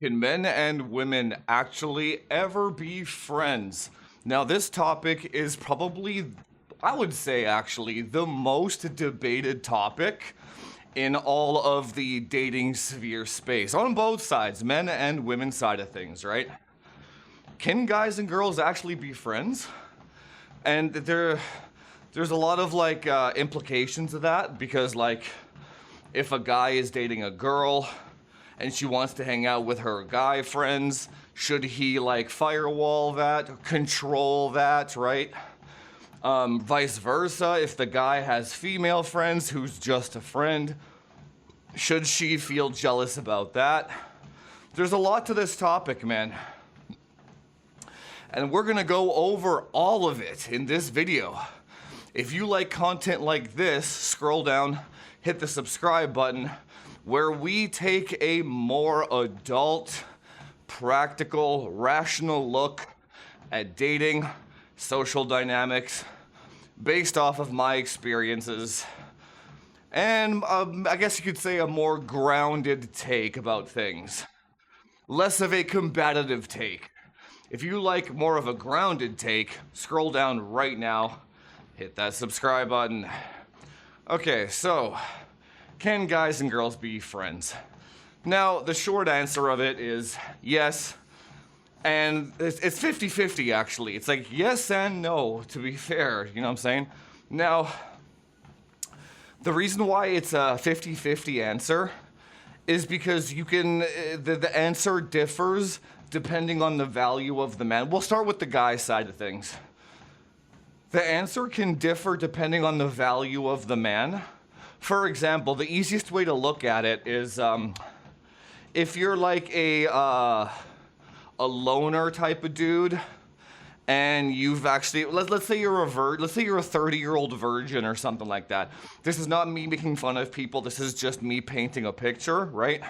Can men and women actually ever be friends? Now, this topic is probably, I would say, actually, the most debated topic in all of the dating sphere space, on both sides, men and women side of things, right? Can guys and girls actually be friends? And there's a lot of implications of that because if a guy is dating a girl and she wants to hang out with her guy friends, should he firewall that, control that, right? Vice versa, if the guy has female friends who's just a friend, should she feel jealous about that? There's a lot to this topic, man. And we're gonna go over all of it in this video. If you like content like this, scroll down, hit the subscribe button, where we take a more adult, practical, rational look at dating, social dynamics, based off of my experiences, and I guess you could say a more grounded take about things. Less of a combative take. If you like more of a grounded take, scroll down right now, hit that subscribe button. Okay, so, can guys and girls be friends? Now, the short answer of it is yes, and it's 50-50 actually. It's like yes and no, to be fair, you know what I'm saying? Now, the reason why it's a 50-50 answer is because you can, the answer differs depending on the value of the man. We'll start with the guy side of things. The answer can differ depending on the value of the man. For example, the easiest way to look at it is if you're like a loner type of dude, and you've actually let's say you're a 30-year-old virgin or something like that. This is not me making fun of people. This is just me painting a picture, right?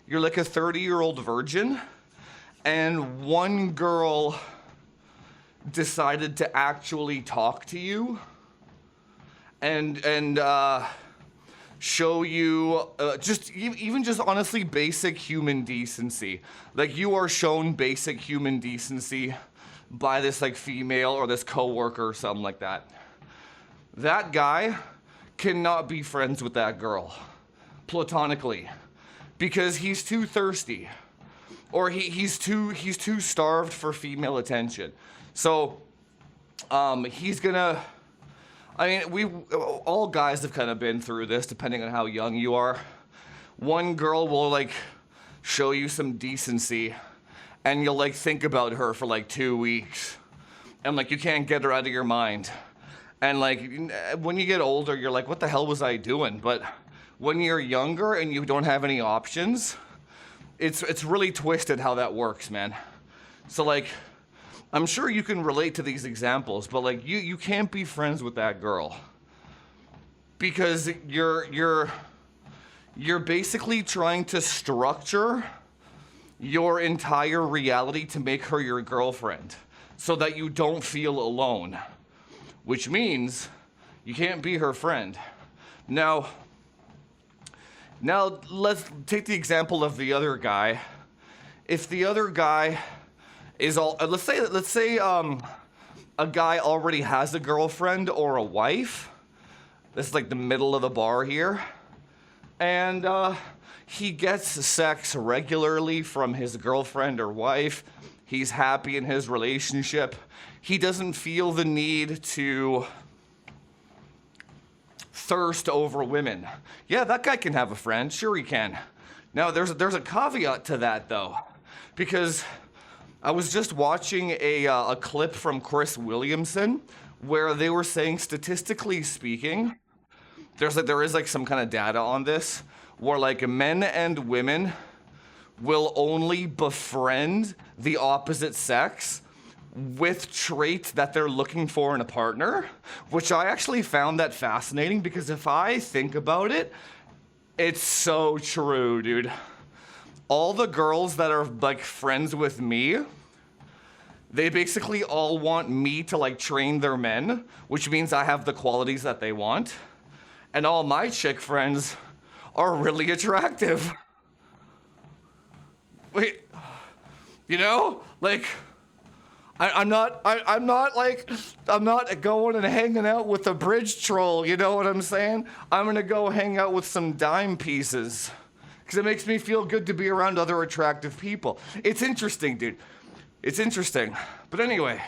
You're like a 30-year-old virgin, and one girl decided to actually talk to you and show you even just honestly basic human decency. Like, you are shown basic human decency by this female or this coworker or something like that. That guy cannot be friends with that girl platonically because he's too thirsty, or he's too starved for female attention. So he's gonna, I mean, all guys have kind of been through this, depending on how young you are. One girl will show you some decency, and you'll think about her for 2 weeks, and you can't get her out of your mind. And when you get older, you're like, what the hell was I doing? But when you're younger and you don't have any options, it's really twisted how that works, man. So I'm sure you can relate to these examples, but you can't be friends with that girl because you're basically trying to structure your entire reality to make her your girlfriend so that you don't feel alone, which means you can't be her friend. Now let's take the example of the other guy. If the other guy is let's say a guy already has a girlfriend or a wife. This is the middle of the bar here, and he gets sex regularly from his girlfriend or wife. He's happy in his relationship. He doesn't feel the need to thirst over women. Yeah, that guy can have a friend. Sure, he can. Now, there's a caveat to that, though, because I was just watching a clip from Chris Williamson where they were saying, statistically speaking, there is some kind of data on this, where men and women will only befriend the opposite sex with traits that they're looking for in a partner, which I actually found that fascinating because if I think about it, it's so true, dude. All the girls that are friends with me, they basically all want me to train their men, which means I have the qualities that they want. And all my chick friends are really attractive. wait, you know, like, I'm not going and hanging out with a bridge troll, you know what I'm saying? I'm gonna go hang out with some dime pieces. Because it makes me feel good to be around other attractive people. It's interesting, dude. It's interesting. But anyway,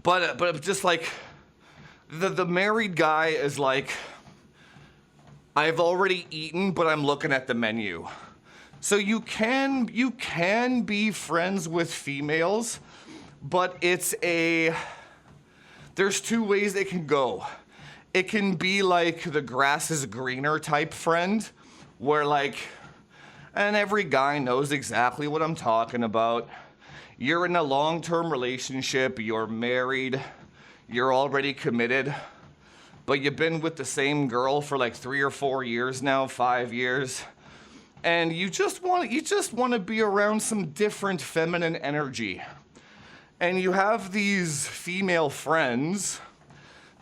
but just like, the married guy is like, I've already eaten, but I'm looking at the menu. So you can be friends with females, but there's two ways it can go. It can be like the grass is greener type friend, where like, and every guy knows exactly what I'm talking about. You're in a long-term relationship, you're married, you're already committed, but you've been with the same girl for like 3 or 4 years now, 5 years. And you just want to be around some different feminine energy. And you have these female friends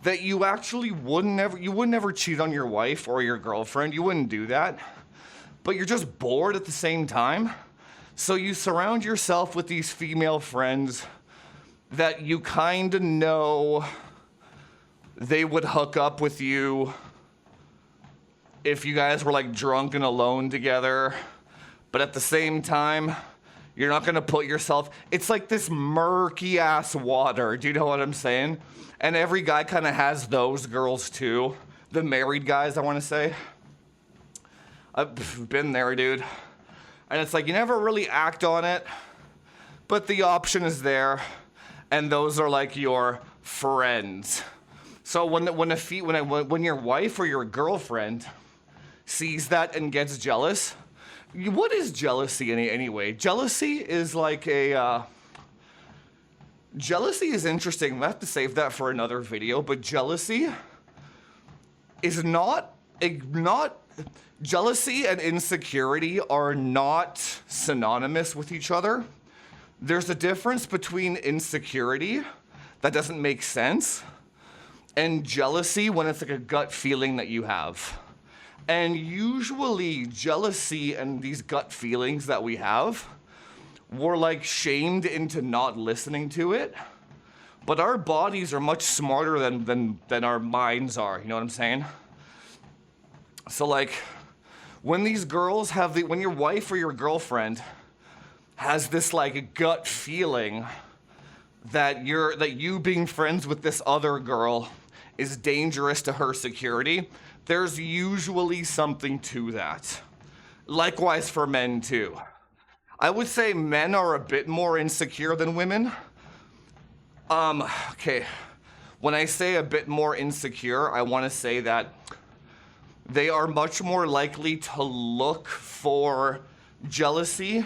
that you actually would never cheat on your wife or your girlfriend. You wouldn't do that. But you're just bored at the same time. So you surround yourself with these female friends that you kind of know they would hook up with you if you guys were like drunk and alone together, but at the same time, you're not gonna put yourself, it's like this murky ass water, do you know what I'm saying? And every guy kind of has those girls too, the married guys, I wanna say. I've been there, dude. And it's like, you never really act on it, but the option is there, and those are like your friends. So when your wife or your girlfriend sees that and gets jealous. What is jealousy anyway? Jealousy is like jealousy is interesting. I have to save that for another video, but jealousy is jealousy and insecurity are not synonymous with each other. There's a difference between insecurity that doesn't make sense and jealousy when it's like a gut feeling that you have. And usually jealousy and these gut feelings that we have, we're like shamed into not listening to it. But our bodies are much smarter than our minds are, you know what I'm saying? So like, when these girls when your wife or your girlfriend has this like gut feeling that you being friends with this other girl is dangerous to her security, there's usually something to that. Likewise for men too. I would say men are a bit more insecure than women. Okay, when I say a bit more insecure, I want to say that they are much more likely to look for jealousy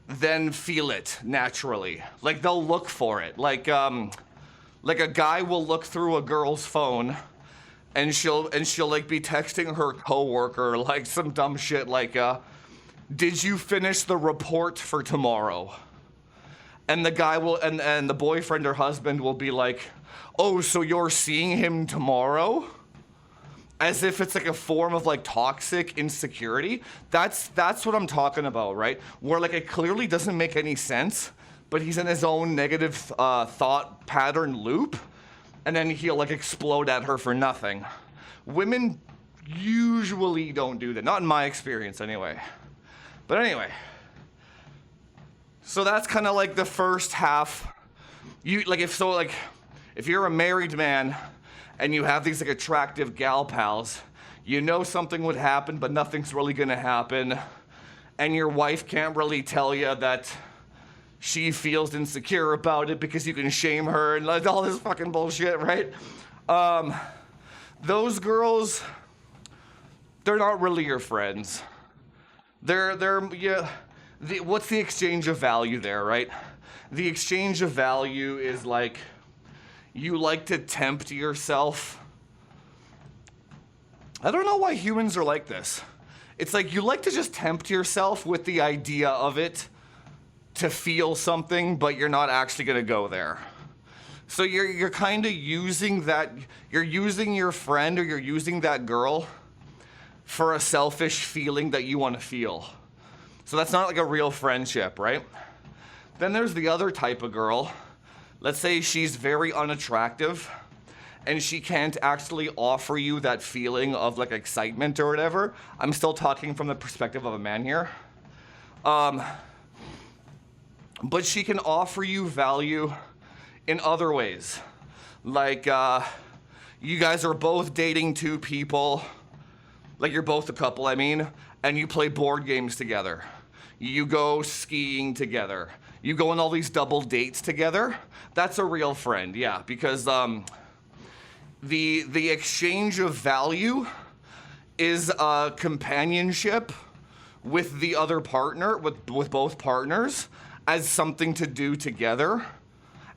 than feel it naturally. Like they'll look for it. Like a guy will look through a girl's phone and she'll like be texting her coworker like some dumb shit like, did you finish the report for tomorrow? And the guy will, and the boyfriend or husband will be like, oh, so you're seeing him tomorrow? As if it's like a form of like toxic insecurity. That's what I'm talking about, right? Where like it clearly doesn't make any sense, but he's in his own negative thought pattern loop, and then he'll like explode at her for nothing. Women usually don't do that, not in my experience anyway. But anyway, so that's kind of like the first half. If you're a married man and you have these like attractive gal pals, you know something would happen, but nothing's really gonna happen, and your wife can't really tell you that she feels insecure about it because you can shame her and all this fucking bullshit, right? Those girls, they're not really your friends. What's the exchange of value there, right? The exchange of value is like, you like to tempt yourself. I don't know why humans are like this. It's like you like to just tempt yourself with the idea of it to feel something, but you're not actually gonna go there. So you're kind of using that, you're using your friend or you're using that girl for a selfish feeling that you want to feel. So that's not like a real friendship, right? Then there's the other type of girl. Let's say she's very unattractive and she can't actually offer you that feeling of like excitement or whatever. I'm still talking from the perspective of a man here. But she can offer you value in other ways. Like, you guys are both dating two people, like you're both a couple, I mean, and you play board games together. You go skiing together. You go on all these double dates together. That's a real friend, yeah, because the exchange of value is companionship with the other partner, with both partners, as something to do together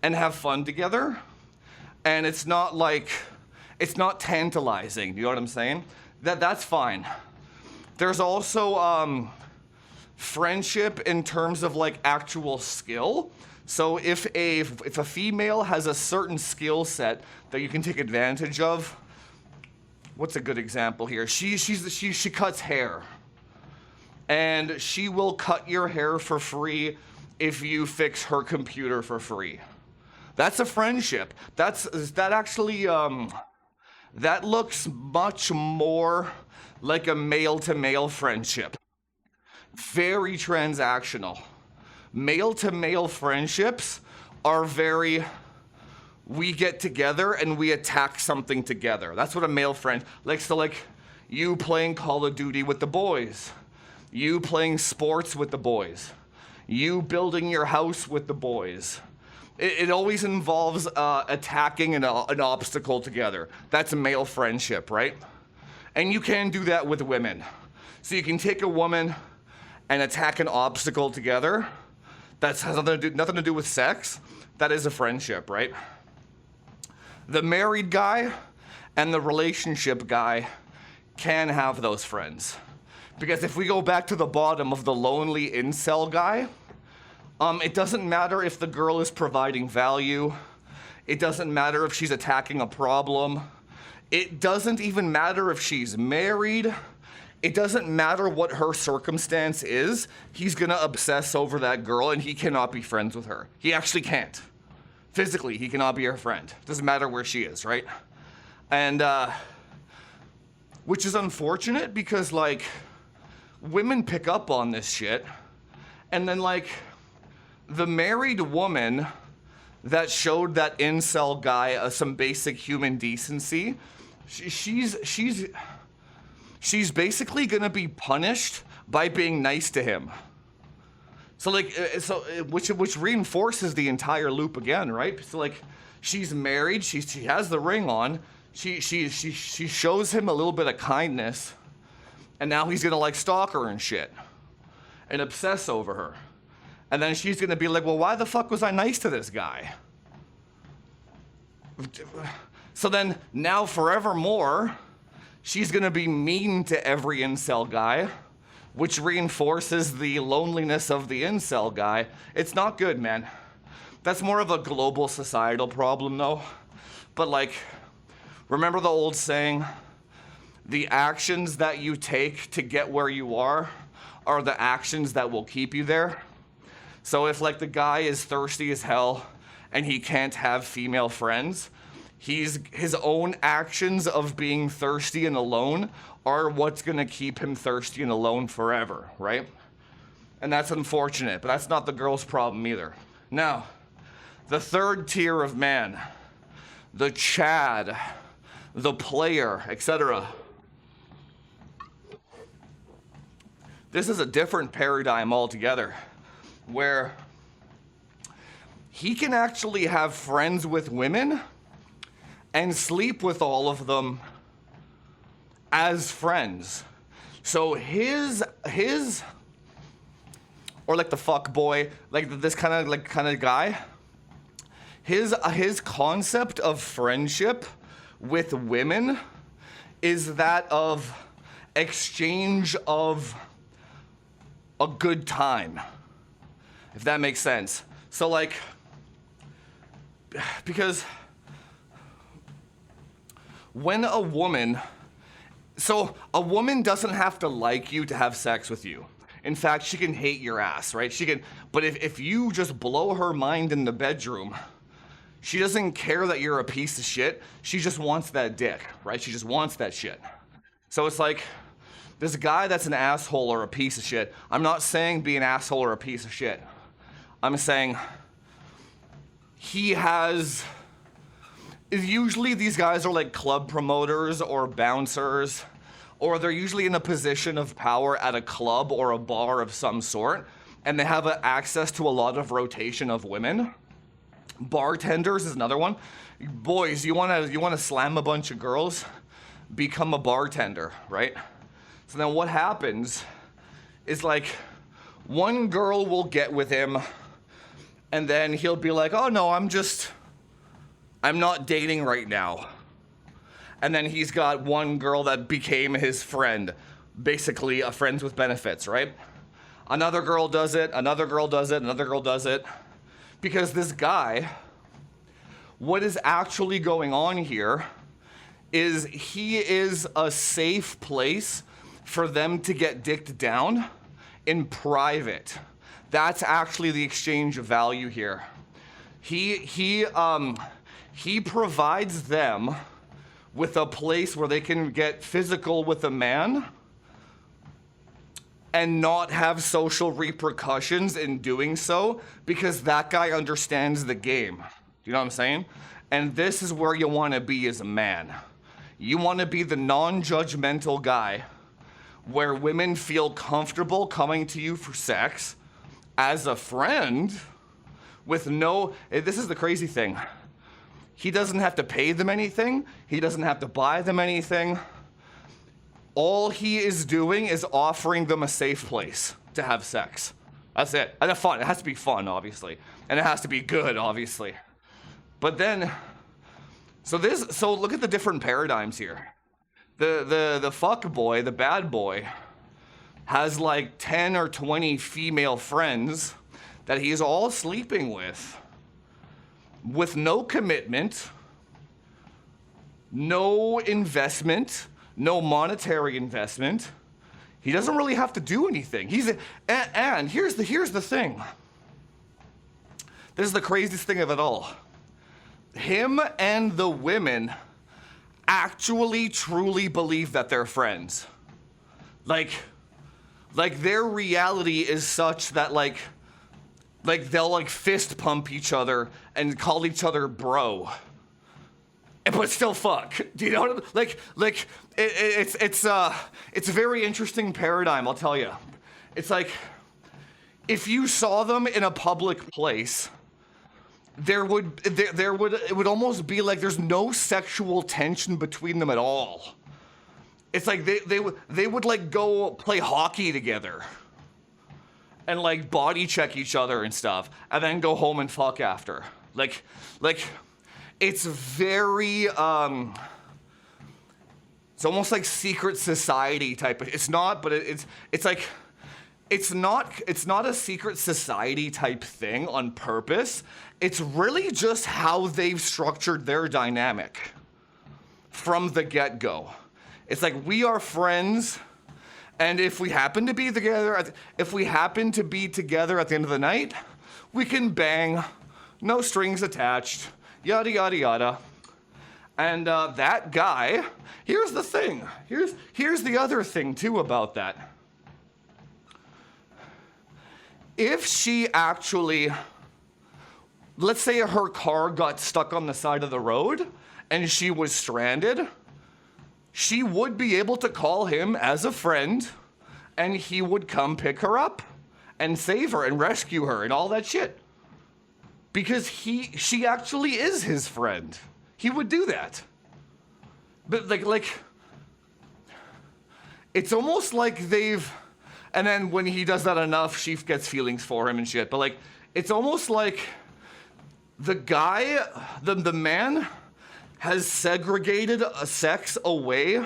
and have fun together. And it's not tantalizing, you know what I'm saying? That's fine. There's also friendship in terms of like actual skill. So if a female has a certain skill set that you can take advantage of, what's a good example here? She cuts hair, and she will cut your hair for free if you fix her computer for free. That's a friendship. That looks much more like a male-to-male friendship. Very transactional. Male-to-male friendships are very, we get together and we attack something together. That's what a male friend, like you playing Call of Duty with the boys, you playing sports with the boys, you building your house with the boys. It always involves attacking an obstacle together. That's a male friendship, right? And you can do that with women. So you can take a woman and attack an obstacle together. That has nothing to do with sex. That is a friendship, right? The married guy and the relationship guy can have those friends. Because if we go back to the bottom of the lonely incel guy, it doesn't matter if the girl is providing value. It doesn't matter if she's attacking a problem. It doesn't even matter if she's married. It doesn't matter what her circumstance is. He's gonna obsess over that girl and he cannot be friends with her. He actually can't. Physically, he cannot be her friend. Doesn't matter where she is, right? And, which is unfortunate because like, women pick up on this shit. And then like, the married woman that showed that incel guy some basic human decency, she's basically gonna be punished by being nice to him. So like, which reinforces the entire loop again, right? So like, she's married, she has the ring on, she shows him a little bit of kindness, and now he's gonna like stalk her and shit, and obsess over her. And then she's gonna be like, well, why the fuck was I nice to this guy? So then, now forevermore, she's gonna be mean to every incel guy, which reinforces the loneliness of the incel guy. It's not good, man. That's more of a global societal problem, though. But like, remember the old saying, the actions that you take to get where you are the actions that will keep you there? So if like the guy is thirsty as hell and he can't have female friends, his own actions of being thirsty and alone are what's gonna keep him thirsty and alone forever, right? And that's unfortunate, but that's not the girl's problem either. Now, the third tier of man, the Chad, the player, etc. This is a different paradigm altogether, where he can actually have friends with women and sleep with all of them as friends. So his or like the fuck boy, like this kind of guy, his concept of friendship with women is that of exchange of a good time, if that makes sense. So like, because when a woman doesn't have to like you to have sex with you. In fact, she can hate your ass, right? She can, but if you just blow her mind in the bedroom, she doesn't care that you're a piece of shit. She just wants that dick, right? She just wants that shit. So it's like, this guy that's an asshole or a piece of shit, I'm not saying be an asshole or a piece of shit. I'm saying usually these guys are like club promoters or bouncers, or they're usually in a position of power at a club or a bar of some sort, and they have access to a lot of rotation of women. Bartenders is another one. Boys, you wanna slam a bunch of girls? Become a bartender, right? So then what happens is like one girl will get with him and then he'll be like, oh no, I'm not dating right now. And then he's got one girl that became his friend, basically a friends with benefits, right? Another girl does it, another girl does it, another girl does it. Because this guy, what is actually going on here is he is a safe place for them to get dicked down in private. That's actually the exchange of value here. He provides them with a place where they can get physical with a man and not have social repercussions in doing so, because that guy understands the game. You know what I'm saying? And this is where you want to be as a man. You want to be the non-judgmental guy where women feel comfortable coming to you for sex as a friend with no, this is the crazy thing. He doesn't have to pay them anything. He doesn't have to buy them anything. All he is doing is offering them a safe place to have sex. That's it. And it's fun. It has to be fun, obviously. And it has to be good, obviously. But then, so look at the different paradigms here. The fuck boy, the bad boy, has like 10 or 20 female friends that he's all sleeping with no commitment, no investment, no monetary investment. He doesn't really have to do anything. And here's the thing. This is the craziest thing of it all. Him and the women actually truly believe that they're friends. Like their reality is such that like they'll like fist pump each other and call each other bro, but still fuck. Do you know what I mean? Like it's a very interesting paradigm, I'll tell you. It's like if you saw them in a public place, it would almost be like there's no sexual tension between them at all. It's like they would like go play hockey together and like body check each other and stuff, and then go home and fuck after. Like it's very it's almost like secret society type of, it's not, but it's like it's not a secret society type thing on purpose. It's really just how they've structured their dynamic from the get-go. It's like, we are friends, and if we happen to be together at the end of the night, we can bang, no strings attached, yada yada yada. And that guy, here's the thing. Here's the other thing too about that. If she actually, let's say her car got stuck on the side of the road and she was stranded, she would be able to call him as a friend and he would come pick her up and save her and rescue her and all that shit. Because she actually is his friend. He would do that. But like it's almost like they've, and then when he does that enough, she gets feelings for him and shit. But like, it's almost like the guy, the man has segregated sex away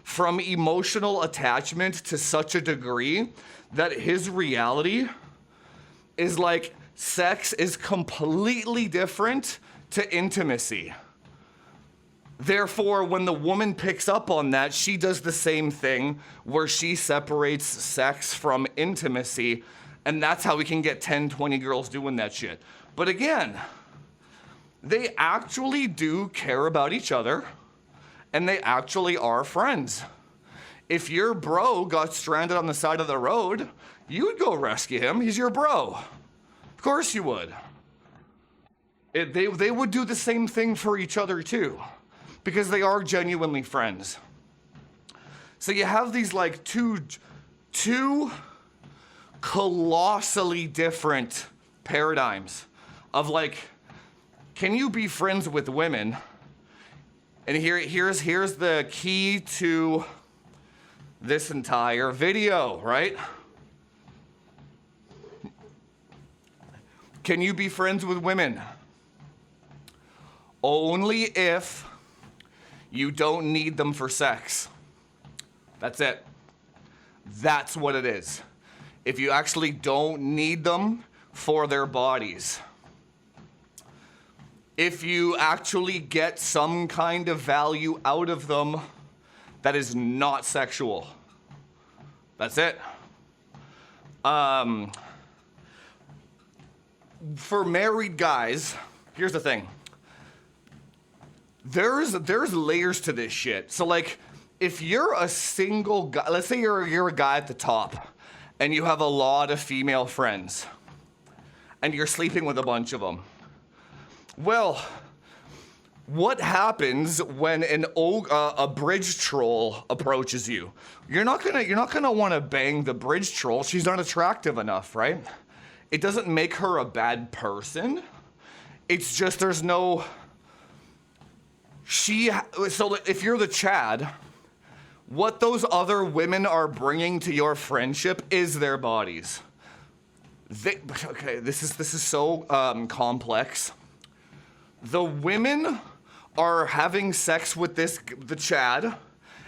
from emotional attachment to such a degree that his reality is like sex is completely different to intimacy. Therefore, when the woman picks up on that, she does the same thing where she separates sex from intimacy, and that's how we can get 10, 20 girls doing that shit. But again, they actually do care about each other, and they actually are friends. If your bro got stranded on the side of the road, you would go rescue him. He's your bro. Of course you would. They would do the same thing for each other too, because they are genuinely friends. So you have these like two colossally different paradigms of like, can you be friends with women? And here's the key to this entire video, right? Can you be friends with women? Only if you don't need them for sex. That's it. That's what it is. If you actually don't need them for their bodies. If you actually get some kind of value out of them that is not sexual. That's it. For married guys, here's the thing. There's layers to this shit. So like, if you're a single guy, let's say you're a guy at the top, and you have a lot of female friends, and you're sleeping with a bunch of them. Well, what happens when a bridge troll approaches you? You're not gonna want to bang the bridge troll. She's not attractive enough, right? It doesn't make her a bad person. It's just there's no. So if you're the Chad, what those other women are bringing to your friendship is their bodies. Okay, this is so complex. The women are having sex with the Chad,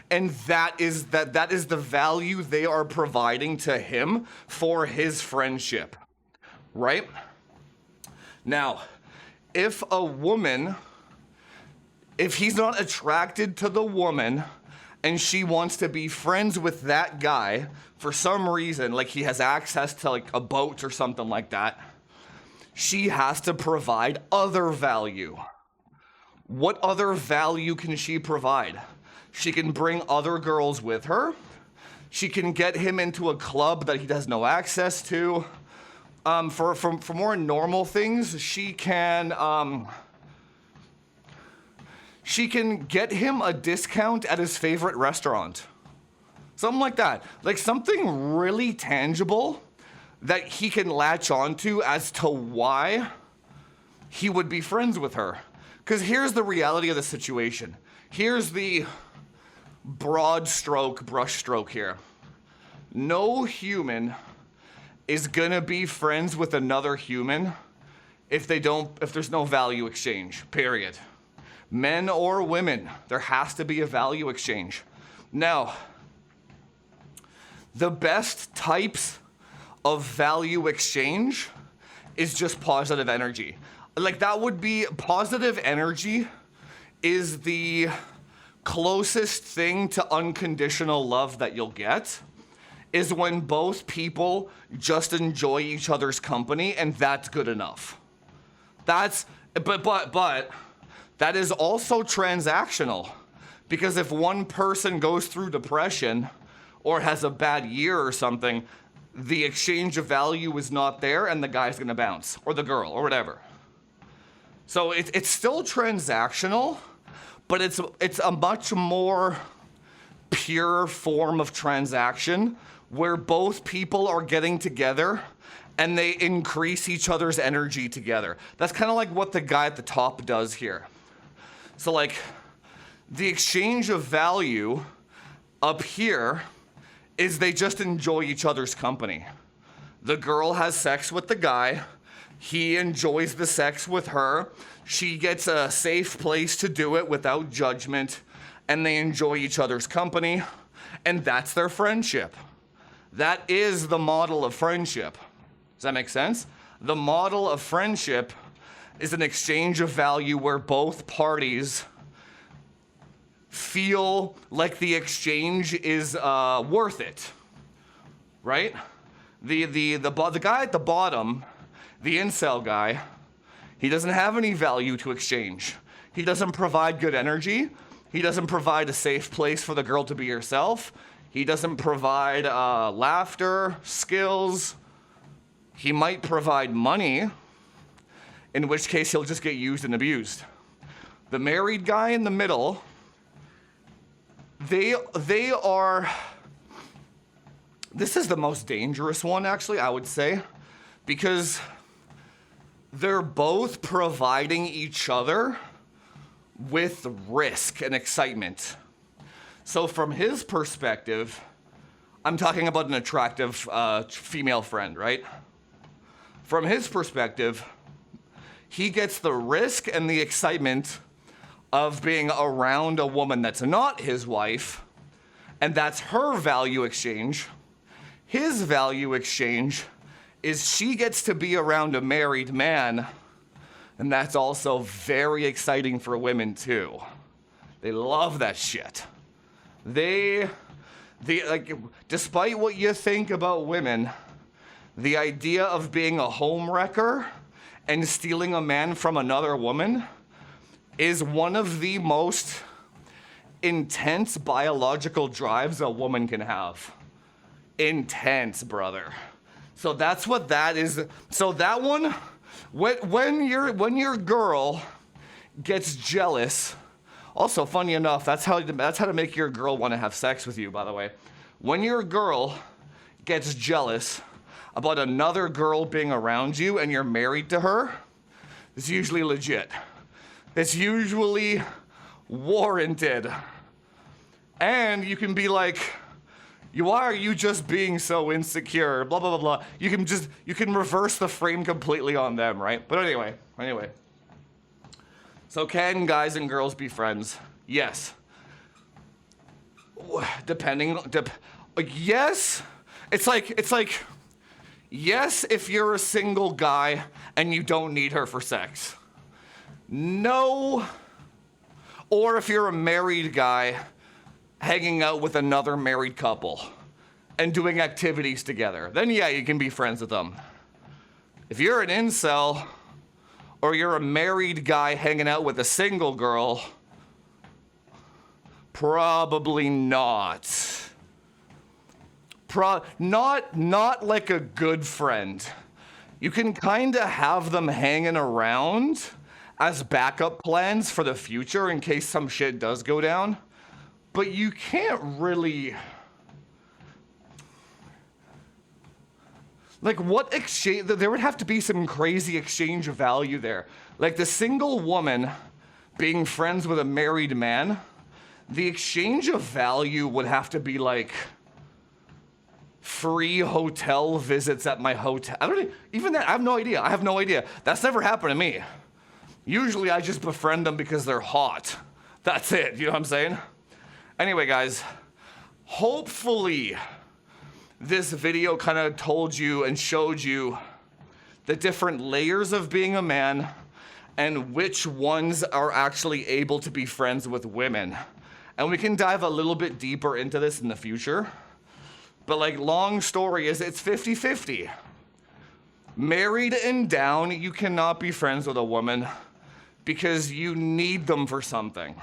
and that is the value they are providing to him for his friendship, right? Now, if he's not attracted to the woman and she wants to be friends with that guy for some reason, like he has access to like a boat or something like that, she has to provide other value. What other value can she provide? She can bring other girls with her. She can get him into a club that he has no access to. For more normal things, she can get him a discount at his favorite restaurant. Something like that. Like something really tangible that he can latch onto as to why he would be friends with her. Because here's the reality of the situation. Here's the broad stroke, brush stroke here. No human is gonna be friends with another human if there's no value exchange, period. Men or women, there has to be a value exchange. Now, the best types of value exchange is just positive energy. Like that would be, positive energy is the closest thing to unconditional love that you'll get, is when both people just enjoy each other's company, and that's good enough. But that is also transactional, because if one person goes through depression or has a bad year or something, the exchange of value is not there and the guy's gonna bounce, or the girl, or whatever. So it's still transactional, but it's a much more pure form of transaction where both people are getting together and they increase each other's energy together. That's kind of like what the guy at the top does here. So like the exchange of value up here is they just enjoy each other's company. The girl has sex with the guy. He enjoys the sex with her. She gets a safe place to do it without judgment, and they enjoy each other's company, and that's their friendship. That is the model of friendship. Does that make sense? The model of friendship is an exchange of value where both parties feel like the exchange is worth it, right? The guy at the bottom, the incel guy, he doesn't have any value to exchange. He doesn't provide good energy. He doesn't provide a safe place for the girl to be herself. He doesn't provide laughter, skills. He might provide money, in which case he'll just get used and abused. The married guy in the middle, they are, this is the most dangerous one actually, I would say, because they're both providing each other with risk and excitement. So from his perspective, I'm talking about an attractive female friend, right? From his perspective, he gets the risk and the excitement of being around a woman that's not his wife, and that's her value exchange. His value exchange is she gets to be around a married man, and that's also very exciting for women too. They love that shit. They like, despite what you think about women, the idea of being a home wrecker and stealing a man from another woman is one of the most intense biological drives a woman can have. Intense, brother. So that's what that is. So that one, when your girl gets jealous, also funny enough, that's how to make your girl want to have sex with you, by the way. When your girl gets jealous about another girl being around you and you're married to her, it's usually legit. It's usually warranted. And you can be like, why are you just being so insecure? Blah, blah, blah, blah. You can reverse the frame completely on them, right? But anyway. So can guys and girls be friends? Yes. Yes. It's like, yes, if you're a single guy and you don't need her for sex. No. Or if you're a married guy hanging out with another married couple and doing activities together, then yeah, you can be friends with them. If you're an incel or you're a married guy hanging out with a single girl, probably not. Not like a good friend. You can kind of have them hanging around as backup plans for the future in case some shit does go down, but you can't really, like, what exchange? There would have to be some crazy exchange of value there. Like the single woman being friends with a married man, the exchange of value would have to be like free hotel visits at my hotel. I don't even that. I have no idea. That's never happened to me. Usually I just befriend them because they're hot. That's it. You know what I'm saying? Anyway, guys, hopefully this video kind of told you and showed you the different layers of being a man and which ones are actually able to be friends with women. And we can dive a little bit deeper into this in the future. But like, long story is, it's 50-50. Married and down, you cannot be friends with a woman because you need them for something.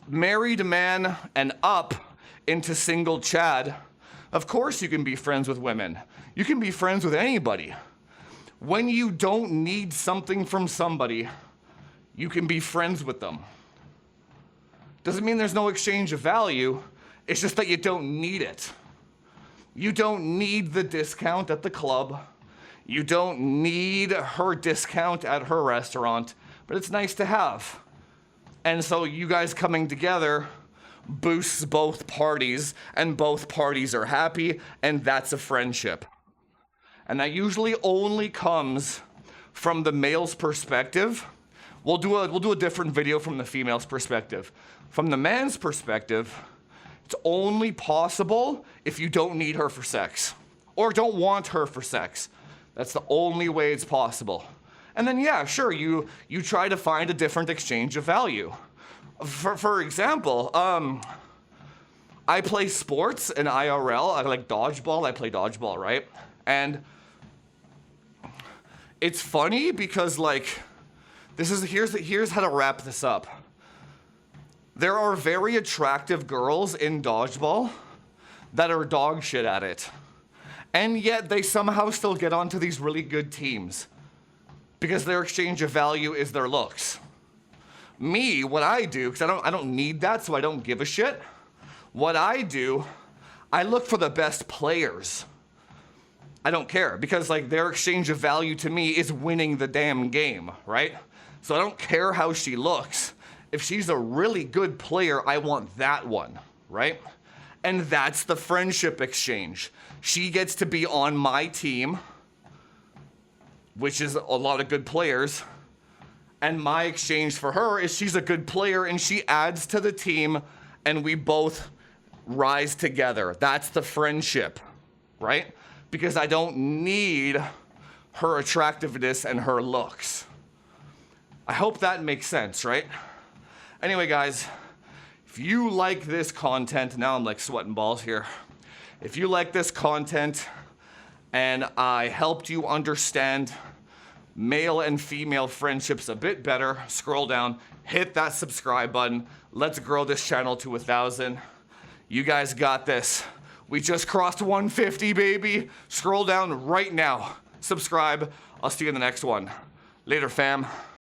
Married man and up into single Chad, of course you can be friends with women. You can be friends with anybody. When you don't need something from somebody, you can be friends with them. Doesn't mean there's no exchange of value. It's just that you don't need it. You don't need the discount at the club. You don't need her discount at her restaurant, but it's nice to have. And so you guys coming together boosts both parties, and both parties are happy, and that's a friendship. And that usually only comes from the male's perspective. We'll do a different video from the female's perspective. From the man's perspective, it's only possible if you don't need her for sex or don't want her for sex. That's the only way it's possible. And then, yeah, sure, you try to find a different exchange of value. For example, I play sports in IRL. I like dodgeball. I play dodgeball, right? And it's funny because like, here's how to wrap this up. There are very attractive girls in dodgeball that are dog shit at it. And yet they somehow still get onto these really good teams because their exchange of value is their looks. Me, what I do, because I don't need that, so I don't give a shit. What I do, I look for the best players. I don't care because like their exchange of value to me is winning the damn game, right? So I don't care how she looks. If she's a really good player, I want that one, right? And that's the friendship exchange. She gets to be on my team, which is a lot of good players. And my exchange for her is she's a good player and she adds to the team and we both rise together. That's the friendship, right? Because I don't need her attractiveness and her looks. I hope that makes sense, right? Anyway, guys, if you like this content, now I'm like sweating balls here. If you like this content and I helped you understand male and female friendships a bit better, scroll down, hit that subscribe button. Let's grow this channel to 1,000. You guys got this. We just crossed 150, baby. Scroll down right now. Subscribe. I'll see you in the next one. Later, fam.